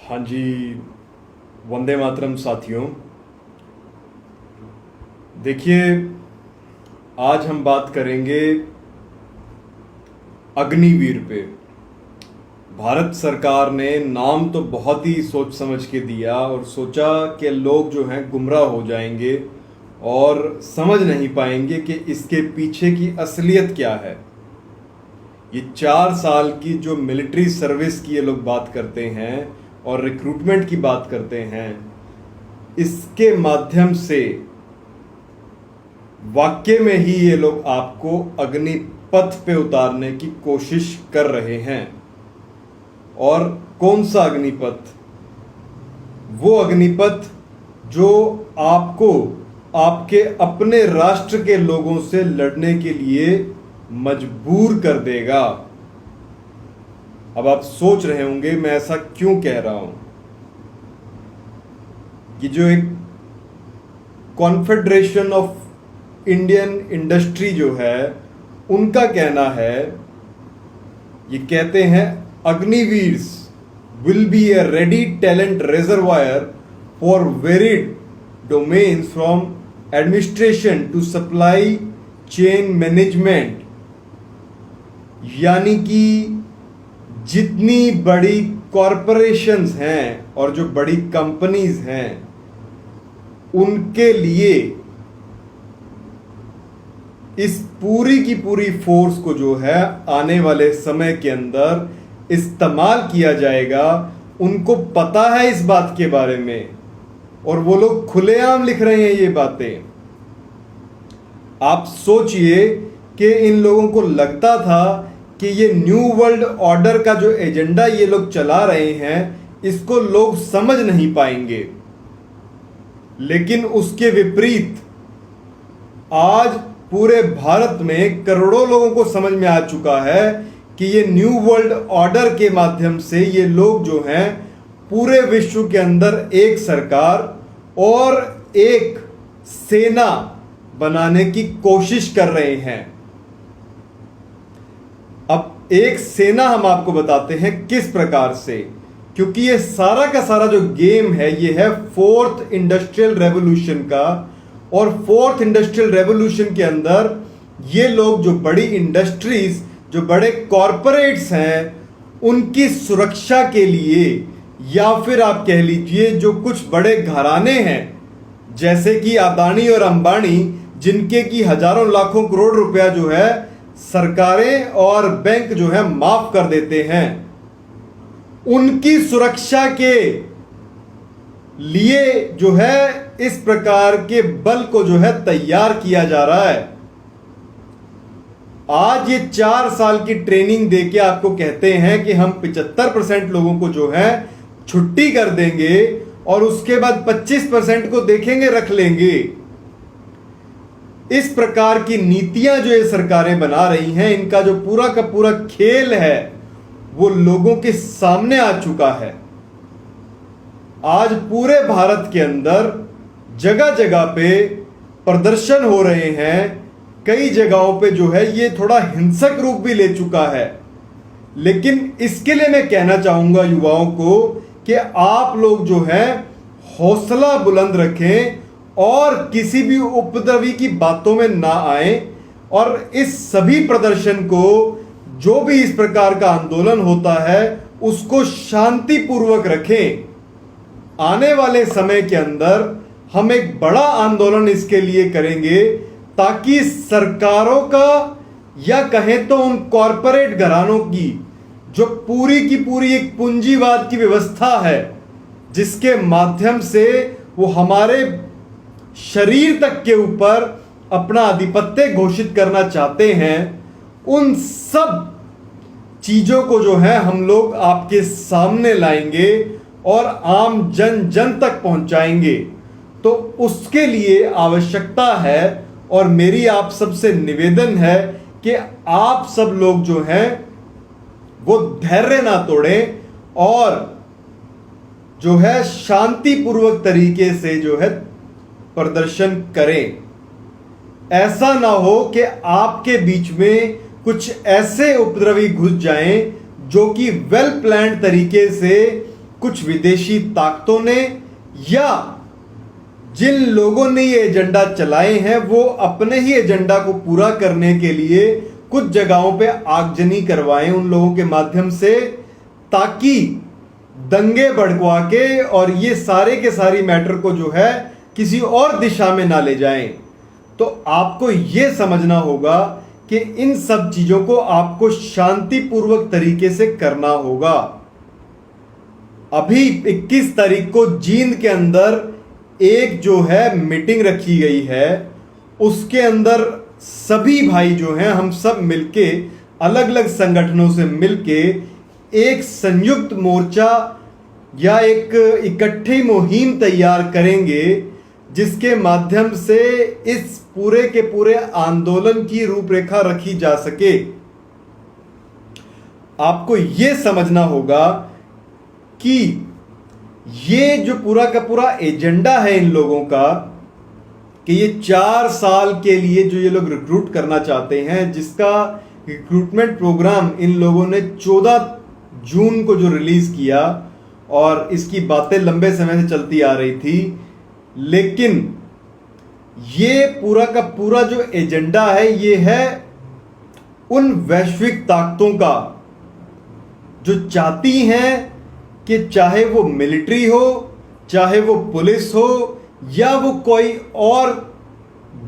हाँ जी। वंदे मातरम साथियों। देखिए, आज हम बात करेंगे अग्निवीर पे। भारत सरकार ने नाम तो बहुत ही सोच समझ के दिया और सोचा कि लोग जो हैं गुमराह हो जाएंगे और समझ नहीं पाएंगे कि इसके पीछे की असलियत क्या है। ये 4 साल की जो मिलिट्री सर्विस की ये लोग बात करते हैं और रिक्रूटमेंट की बात करते हैं, इसके माध्यम से वाक्य में ही ये लोग आपको अग्निपथ पे उतारने की कोशिश कर रहे हैं। और कौन सा अग्निपथ? वो अग्निपथ जो आपको आपके अपने राष्ट्र के लोगों से लड़ने के लिए मजबूर कर देगा। अब आप सोच रहे होंगे मैं ऐसा क्यों कह रहा हूं। कि जो एक कॉन्फेडरेशन ऑफ इंडियन इंडस्ट्री जो है, उनका कहना है, ये कहते हैं Agniveers will be a ready talent reservoir for varied domains from administration to supply chain management. यानी कि जितनी बड़ी कॉरपोरेशंस हैं और जो बड़ी कंपनीज हैं, उनके लिए इस पूरी की पूरी फोर्स को जो है आने वाले समय के अंदर इस्तेमाल किया जाएगा। उनको पता है इस बात के बारे में और वो लोग खुलेआम लिख रहे हैं ये बातें। आप सोचिए कि इन लोगों को लगता था कि ये न्यू वर्ल्ड ऑर्डर का जो एजेंडा ये लोग चला रहे हैं, इसको लोग समझ नहीं पाएंगे। लेकिन उसके विपरीत आज पूरे भारत में करोड़ों लोगों को समझ में आ चुका है कि ये न्यू वर्ल्ड ऑर्डर के माध्यम से ये लोग जो हैं पूरे विश्व के अंदर एक सरकार और एक सेना बनाने की कोशिश कर रहे हैं। अब एक सेना हम आपको बताते हैं किस प्रकार से, क्योंकि ये सारा का सारा जो गेम है ये है फोर्थ इंडस्ट्रियल रेवोल्यूशन का। और फोर्थ इंडस्ट्रियल रेवोल्यूशन के अंदर ये लोग जो बड़ी इंडस्ट्रीज, जो बड़े कॉरपोरेट्स हैं, उनकी सुरक्षा के लिए, या फिर आप कह लीजिए जो कुछ बड़े घराने हैं जैसे कि अदानी और अंबानी, जिनके की हजारों लाखों करोड़ रुपया जो है सरकारें और बैंक जो है माफ कर देते हैं, उनकी सुरक्षा के लिए जो है इस प्रकार के बल को जो है तैयार किया जा रहा है। आज ये 4 साल की ट्रेनिंग देके आपको कहते हैं कि हम 75% लोगों को जो है छुट्टी कर देंगे और उसके बाद 25% को देखेंगे, रख लेंगे। इस प्रकार की नीतियां जो ये सरकारें बना रही हैं, इनका जो पूरा का पूरा खेल है वो लोगों के सामने आ चुका है। आज पूरे भारत के अंदर जगह जगह पे प्रदर्शन हो रहे हैं। कई जगहों पे जो है ये थोड़ा हिंसक रूप भी ले चुका है। लेकिन इसके लिए मैं कहना चाहूंगा युवाओं को कि आप लोग जो है हौसला बुलंद रखें और किसी भी उपद्रवी की बातों में ना आए। और इस सभी प्रदर्शन को, जो भी इस प्रकार का आंदोलन होता है, उसको शांतिपूर्वक रखें। आने वाले समय के अंदर हम एक बड़ा आंदोलन इसके लिए करेंगे ताकि सरकारों का, या कहें तो उन कॉरपोरेट घरानों की जो पूरी की पूरी एक पूंजीवाद की व्यवस्था है, जिसके माध्यम से वो हमारे शरीर तक के ऊपर अपना आधिपत्य घोषित करना चाहते हैं, उन सब चीजों को जो है हम लोग आपके सामने लाएंगे और आम जन जन तक पहुंचाएंगे। तो उसके लिए आवश्यकता है और मेरी आप सबसे निवेदन है कि आप सब लोग जो हैं वो धैर्य ना तोड़ें और जो है शांतिपूर्वक तरीके से जो है प्रदर्शन करें। ऐसा ना हो कि आपके बीच में कुछ ऐसे उपद्रवी घुस जाएं जो कि वेल प्लान्ड तरीके से कुछ विदेशी ताकतों ने या जिन लोगों ने ये एजेंडा चलाए हैं वो अपने ही एजेंडा को पूरा करने के लिए कुछ जगहों पे आगजनी करवाएं उन लोगों के माध्यम से, ताकि दंगे भड़कवा के और ये सारे के सारी मैटर को जो है किसी और दिशा में ना ले जाएं। तो आपको ये समझना होगा कि इन सब चीजों को आपको शांतिपूर्वक तरीके से करना होगा। अभी 21 तारीख को जींद के अंदर एक जो है मीटिंग रखी गई है, उसके अंदर सभी भाई जो हैं हम सब मिलके अलग अलग संगठनों से मिलके एक संयुक्त मोर्चा या एक इकट्ठी मुहिम तैयार करेंगे, जिसके माध्यम से इस पूरे के पूरे आंदोलन की रूपरेखा रखी जा सके। आपको यह समझना होगा कि ये जो पूरा का पूरा एजेंडा है इन लोगों का, कि ये 4 साल के लिए जो ये लोग रिक्रूट करना चाहते हैं, जिसका रिक्रूटमेंट प्रोग्राम इन लोगों ने 14 जून को जो रिलीज किया, और इसकी बातें लंबे समय से चलती आ रही थी, लेकिन ये पूरा का पूरा जो एजेंडा है ये है उन वैश्विक ताकतों का जो चाहती हैं कि चाहे वो मिलिट्री हो, चाहे वो पुलिस हो या वो कोई और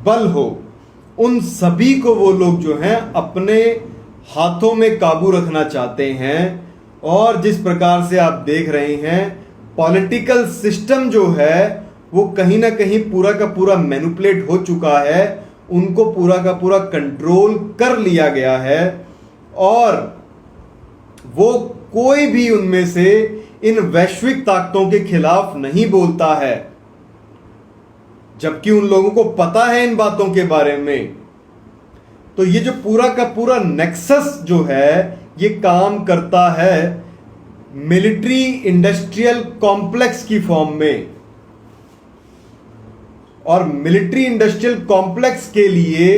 बल हो, उन सभी को वो लोग जो हैं अपने हाथों में काबू रखना चाहते हैं। और जिस प्रकार से आप देख रहे हैं पॉलिटिकल सिस्टम जो है वो कहीं ना कहीं पूरा का पूरा मैनिपुलेट हो चुका है, उनको पूरा का पूरा कंट्रोल कर लिया गया है, और वो कोई भी उनमें से इन वैश्विक ताकतों के खिलाफ नहीं बोलता है, जबकि उन लोगों को पता है इन बातों के बारे में। तो ये जो पूरा का पूरा नेक्सस जो है ये काम करता है मिलिट्री इंडस्ट्रियल कॉम्प्लेक्स की फॉर्म में, और मिलिट्री इंडस्ट्रियल कॉम्प्लेक्स के लिए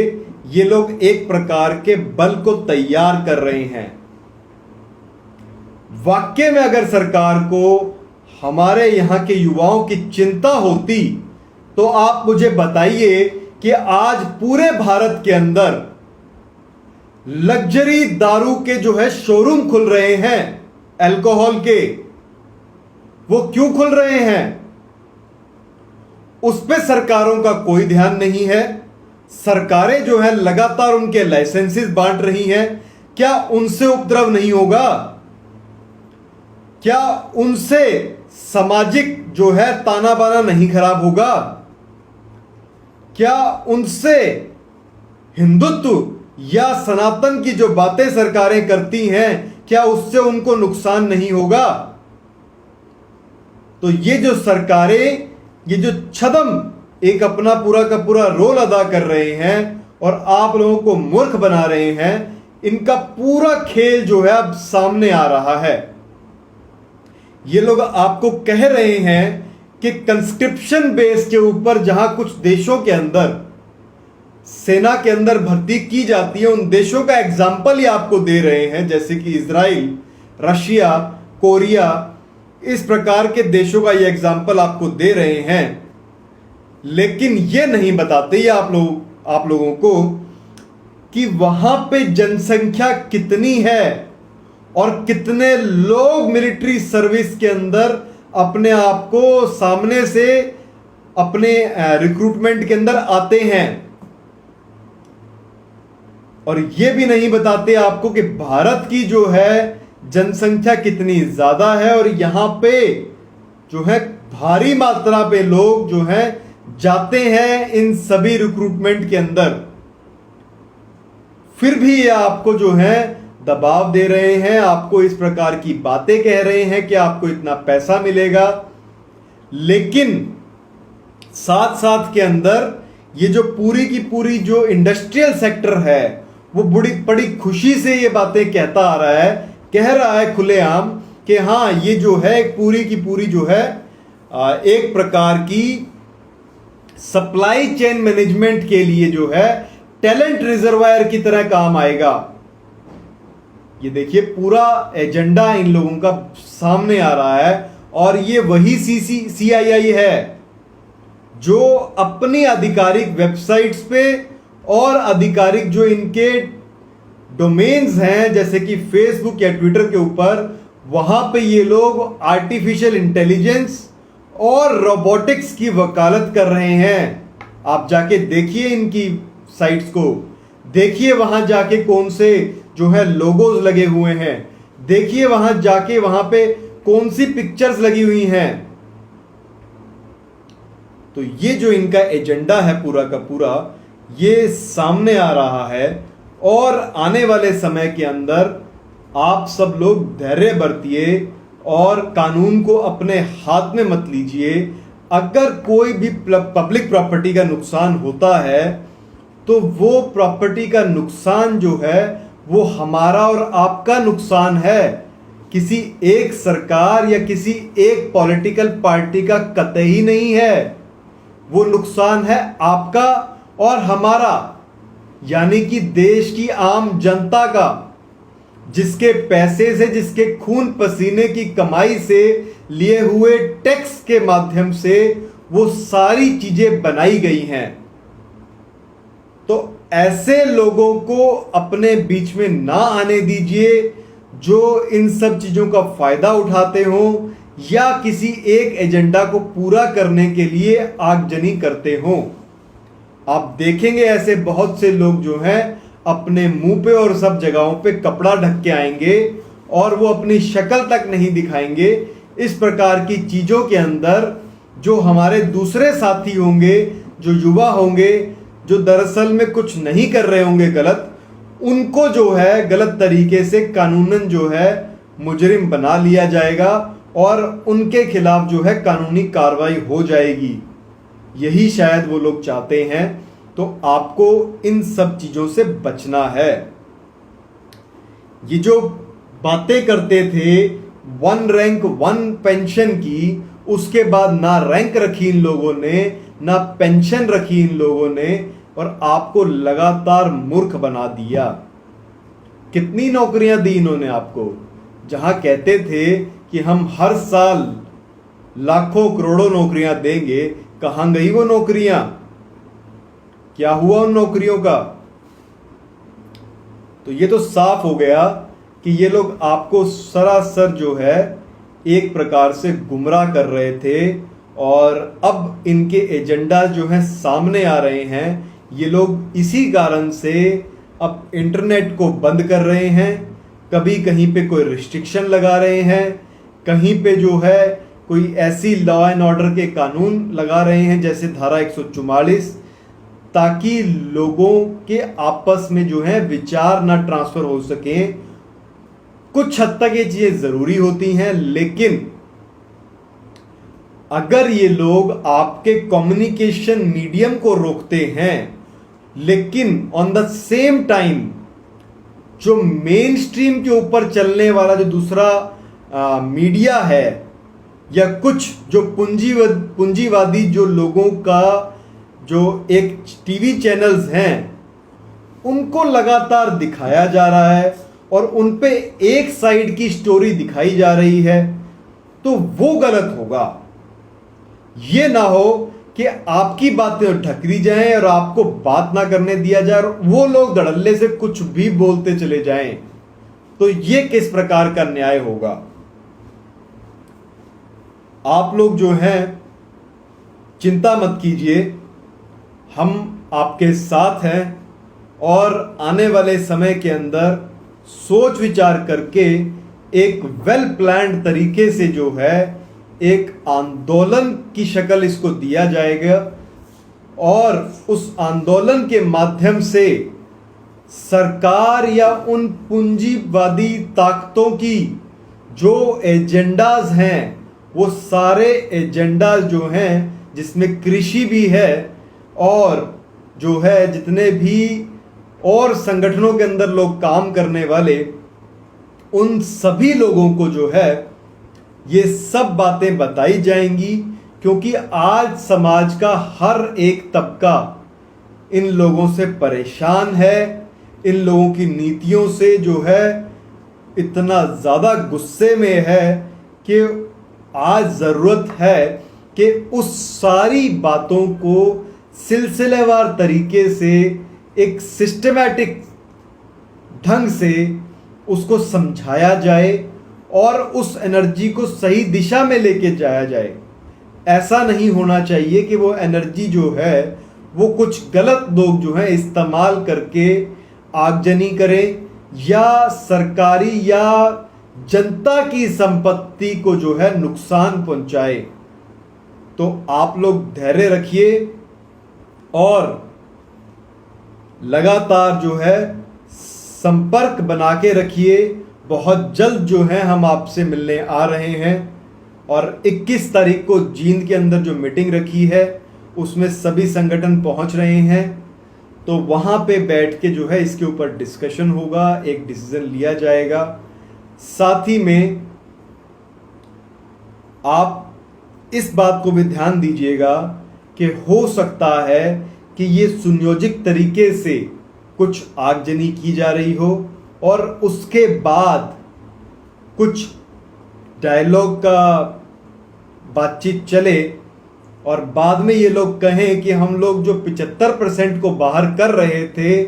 ये लोग एक प्रकार के बल को तैयार कर रहे हैं। वाकई में अगर सरकार को हमारे यहां के युवाओं की चिंता होती तो आप मुझे बताइए कि आज पूरे भारत के अंदर लग्जरी दारू के जो है शोरूम खुल रहे हैं अल्कोहल के, वो क्यों खुल रहे हैं? उस पे सरकारों का कोई ध्यान नहीं है। सरकारें जो है लगातार उनके लाइसेंसेस बांट रही हैं। क्या उनसे उपद्रव नहीं होगा? क्या उनसे सामाजिक जो है ताना बाना नहीं खराब होगा? क्या उनसे हिंदुत्व या सनातन की जो बातें सरकारें करती हैं, क्या उससे उनको नुकसान नहीं होगा? तो ये जो सरकारें, ये जो छदम एक अपना पूरा का पूरा रोल अदा कर रहे हैं और आप लोगों को मूर्ख बना रहे हैं, इनका पूरा खेल जो है अब सामने आ रहा है। ये लोग आपको कह रहे हैं कि कंस्क्रिप्शन बेस के ऊपर जहां कुछ देशों के अंदर सेना के अंदर भर्ती की जाती है, उन देशों का एग्जाम्पल ही आपको दे रहे हैं, जैसे कि इजराइल, रशिया, कोरिया, इस प्रकार के देशों का ये एग्जाम्पल आपको दे रहे हैं। लेकिन ये नहीं बताते ये आप लोगों को कि वहां पे जनसंख्या कितनी है और कितने लोग मिलिट्री सर्विस के अंदर अपने आप को सामने से अपने रिक्रूटमेंट के अंदर आते हैं। और यह भी नहीं बताते आपको कि भारत की जो है जनसंख्या कितनी ज्यादा है और यहां पे जो है भारी मात्रा पे लोग जो है जाते हैं इन सभी रिक्रूटमेंट के अंदर। फिर भी ये आपको जो है दबाव दे रहे हैं, आपको इस प्रकार की बातें कह रहे हैं कि आपको इतना पैसा मिलेगा, लेकिन साथ साथ के अंदर ये जो पूरी की पूरी जो इंडस्ट्रियल सेक्टर है वो बड़ी खुशी से ये बातें कहता आ रहा है, कह रहा है खुलेआम कि हाँ ये जो है पूरी की पूरी जो है एक प्रकार की सप्लाई चेन मैनेजमेंट के लिए जो है टैलेंट रिजर्वायर की तरह काम आएगा। ये देखिए पूरा एजेंडा इन लोगों का सामने आ रहा है और ये वही CII है जो अपनी आधिकारिक वेबसाइट्स पे और आधिकारिक जो इनके डोमेन्स हैं जैसे कि फेसबुक या ट्विटर के ऊपर, वहां पे ये लोग आर्टिफिशियल इंटेलिजेंस और रोबोटिक्स की वकालत कर रहे हैं। आप जाके देखिए इनकी साइट्स को, देखिए वहां जाके कौन से जो है लोगोज लगे हुए हैं, देखिए वहां जाके वहां पे कौन सी पिक्चर्स लगी हुई हैं। तो ये जो इनका एजेंडा है पूरा का पूरा, ये सामने आ रहा है और आने वाले समय के अंदर आप सब लोग धैर्य बरतिए और कानून को अपने हाथ में मत लीजिए। अगर कोई भी पब्लिक प्रॉपर्टी का नुकसान होता है तो वो प्रॉपर्टी का नुकसान जो है वो हमारा और आपका नुकसान है, किसी एक सरकार या किसी एक पॉलिटिकल पार्टी का कतई नहीं है। वो नुकसान है आपका और हमारा, यानी कि देश की आम जनता का, जिसके पैसे से, जिसके खून पसीने की कमाई से लिए हुए टैक्स के माध्यम से वो सारी चीजें बनाई गई हैं। तो ऐसे लोगों को अपने बीच में ना आने दीजिए जो इन सब चीजों का फायदा उठाते हो या किसी एक एजेंडा को पूरा करने के लिए आगजनी करते हो। आप देखेंगे ऐसे बहुत से लोग जो हैं अपने मुंह पे और सब जगहों पे कपड़ा ढक के आएंगे और वो अपनी शक्ल तक नहीं दिखाएंगे। इस प्रकार की चीजों के अंदर जो हमारे दूसरे साथी होंगे, जो युवा होंगे, जो दरअसल में कुछ नहीं कर रहे होंगे गलत, उनको जो है गलत तरीके से कानूनन जो है मुजरिम बना लिया जाएगा और उनके खिलाफ जो है कानूनी कार्रवाई हो जाएगी। यही शायद वो लोग चाहते हैं। तो आपको इन सब चीजों से बचना है। ये जो बातें करते थे 1 रैंक 1 पेंशन की, उसके बाद ना रैंक रखी इन लोगों ने, ना पेंशन रखी इन लोगों ने और आपको लगातार मूर्ख बना दिया। कितनी नौकरियां दी इन्होंने आपको, जहां कहते थे कि हम हर साल लाखों करोड़ों नौकरियां देंगे। कहां गई वो नौकरियां? क्या हुआ उन नौकरियों का? तो ये तो साफ हो गया कि ये लोग आपको सरासर जो है एक प्रकार से गुमराह कर रहे थे और अब इनके एजेंडा जो है सामने आ रहे हैं। ये लोग इसी कारण से अब इंटरनेट को बंद कर रहे हैं, कभी कहीं पे कोई रिस्ट्रिक्शन लगा रहे हैं, कहीं पे जो है कोई ऐसी लॉ एंड ऑर्डर के कानून लगा रहे हैं जैसे धारा 144, ताकि लोगों के आपस में जो है विचार ना ट्रांसफर हो सके। कुछ हद तक ये चीजें जरूरी होती हैं, लेकिन अगर ये लोग आपके कम्युनिकेशन मीडियम को रोकते हैं, लेकिन ऑन द सेम टाइम जो मेन स्ट्रीम के ऊपर चलने वाला जो दूसरा मीडिया है या कुछ जो पूंजीवादी जो लोगों का जो एक टीवी चैनल्स हैं उनको लगातार दिखाया जा रहा है और उन पे एक साइड की स्टोरी दिखाई जा रही है, तो वो गलत होगा। ये ना हो कि आपकी बातें ढक दी जाएं और आपको बात ना करने दिया जाए और वो लोग धड़ल्ले से कुछ भी बोलते चले जाएं, तो ये किस प्रकार का न्याय होगा? आप लोग जो हैं चिंता मत कीजिए, हम आपके साथ हैं और आने वाले समय के अंदर सोच विचार करके एक वेल प्लान्ड तरीके से जो है एक आंदोलन की शक्ल इसको दिया जाएगा और उस आंदोलन के माध्यम से सरकार या उन पूंजीवादी ताकतों की जो एजेंडाज हैं, वो सारे एजेंडाज जो हैं जिसमें कृषि भी है और जो है जितने भी और संगठनों के अंदर लोग काम करने वाले, उन सभी लोगों को जो है ये सब बातें बताई जाएंगी, क्योंकि आज समाज का हर एक तबका इन लोगों से परेशान है, इन लोगों की नीतियों से जो है इतना ज़्यादा गुस्से में है कि आज ज़रूरत है कि उस सारी बातों को सिलसिलेवार तरीके से एक सिस्टमैटिक ढंग से उसको समझाया जाए और उस एनर्जी को सही दिशा में लेके जाया जाए। ऐसा नहीं होना चाहिए कि वो एनर्जी जो है वो कुछ गलत लोग जो है इस्तेमाल करके आगजनी करें या सरकारी या जनता की संपत्ति को जो है नुकसान पहुंचाए। तो आप लोग धैर्य रखिए और लगातार जो है संपर्क बना के रखिए। बहुत जल्द जो है हम आपसे मिलने आ रहे हैं और 21 तारीख को जींद के अंदर जो मीटिंग रखी है उसमें सभी संगठन पहुंच रहे हैं। तो वहां पे बैठ के जो है इसके ऊपर डिस्कशन होगा, एक डिसीजन लिया जाएगा। साथ ही में आप इस बात को भी ध्यान दीजिएगा कि हो सकता है कि ये सुनियोजित तरीके से कुछ आगजनी की जा रही हो और उसके बाद कुछ डायलॉग का बातचीत चले और बाद में ये लोग कहें कि हम लोग जो 75% को बाहर कर रहे थे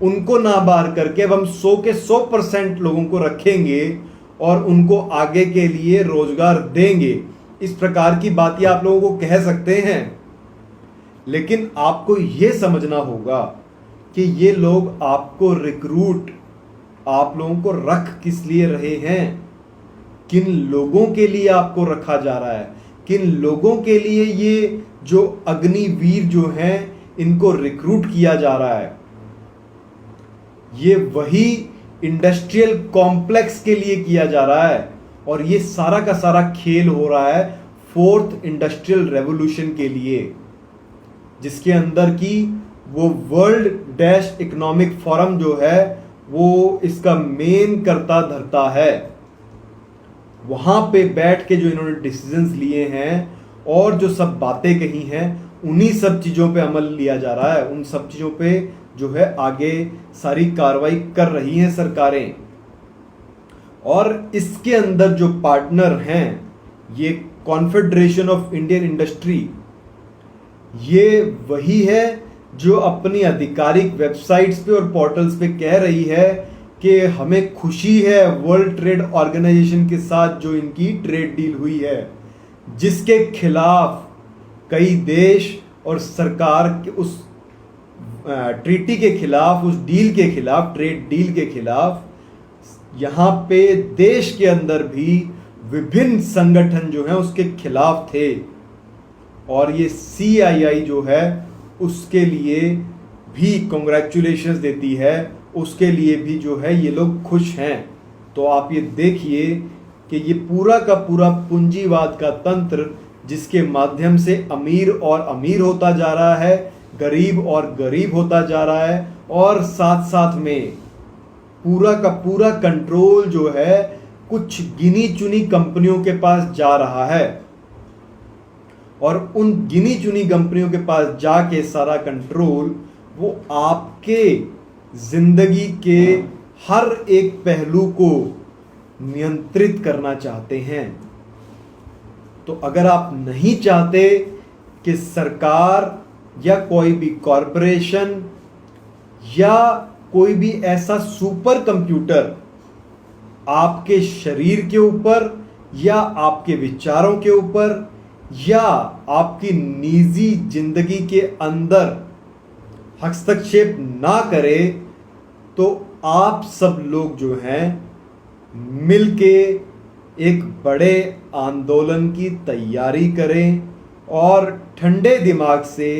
उनको ना बाहर करके अब हम 100 के 100% लोगों को रखेंगे और उनको आगे के लिए रोजगार देंगे। इस प्रकार की बातें आप लोगों को कह सकते हैं, लेकिन आपको ये समझना होगा कि ये लोग आपको रिक्रूट, आप लोगों को रख किस लिए रहे हैं, किन लोगों के लिए आपको रखा जा रहा है, किन लोगों के लिए ये जो अग्निवीर जो हैं इनको रिक्रूट किया जा रहा है। ये वही इंडस्ट्रियल कॉम्प्लेक्स के लिए किया जा रहा है और ये सारा का सारा खेल हो रहा है 4th इंडस्ट्रियल रेवोल्यूशन के लिए, जिसके अंदर की वो वर्ल्ड डैश इकोनॉमिक फोरम जो है वो इसका मेन करता धरता है। वहां पे बैठ के जो इन्होंने डिसीजंस लिए हैं और जो सब बातें कही हैं उन्हीं सब चीजों पे अमल लिया जा रहा है। उन सब चीजों पे जो है आगे सारी कार्रवाई कर रही हैं सरकारें। और इसके अंदर जो पार्टनर हैं ये कॉन्फेडरेशन ऑफ इंडियन इंडस्ट्री, ये वही है जो अपनी आधिकारिक वेबसाइट्स पे और पोर्टल्स पे कह रही है कि हमें खुशी है वर्ल्ड ट्रेड ऑर्गेनाइजेशन के साथ जो इनकी ट्रेड डील हुई है, जिसके खिलाफ कई देश और सरकार के उस ट्रीटी के खिलाफ, उस डील के खिलाफ, ट्रेड डील के खिलाफ यहाँ पे देश के अंदर भी विभिन्न संगठन जो हैं उसके खिलाफ थे। और ये CII जो है उसके लिए भी कॉन्ग्रेचुलेशंस देती है, उसके लिए भी जो है ये लोग खुश हैं। तो आप ये देखिए कि ये पूरा का पूरा पूंजीवाद का तंत्र जिसके माध्यम से अमीर और अमीर होता जा रहा है, गरीब और गरीब होता जा रहा है और साथ साथ में पूरा का पूरा कंट्रोल जो है कुछ गिनी चुनी कंपनियों के पास जा रहा है और उन गिनी चुनी कंपनियों के पास जाके सारा कंट्रोल वो आपके जिंदगी के हर एक पहलू को नियंत्रित करना चाहते हैं। तो अगर आप नहीं चाहते कि सरकार या कोई भी कॉरपोरेशन या कोई भी ऐसा सुपर कंप्यूटर आपके शरीर के ऊपर या आपके विचारों के ऊपर या आपकी निजी जिंदगी के अंदर हस्तक्षेप ना करे, तो आप सब लोग जो हैं मिलके एक बड़े आंदोलन की तैयारी करें और ठंडे दिमाग से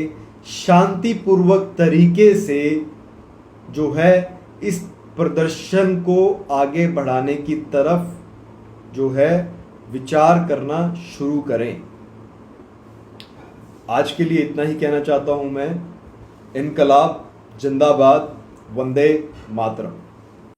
शांतिपूर्वक तरीके से जो है इस प्रदर्शन को आगे बढ़ाने की तरफ जो है विचार करना शुरू करें। आज के लिए इतना ही कहना चाहता हूं मैं। इनकलाब जिंदाबाद, वंदे मातरम।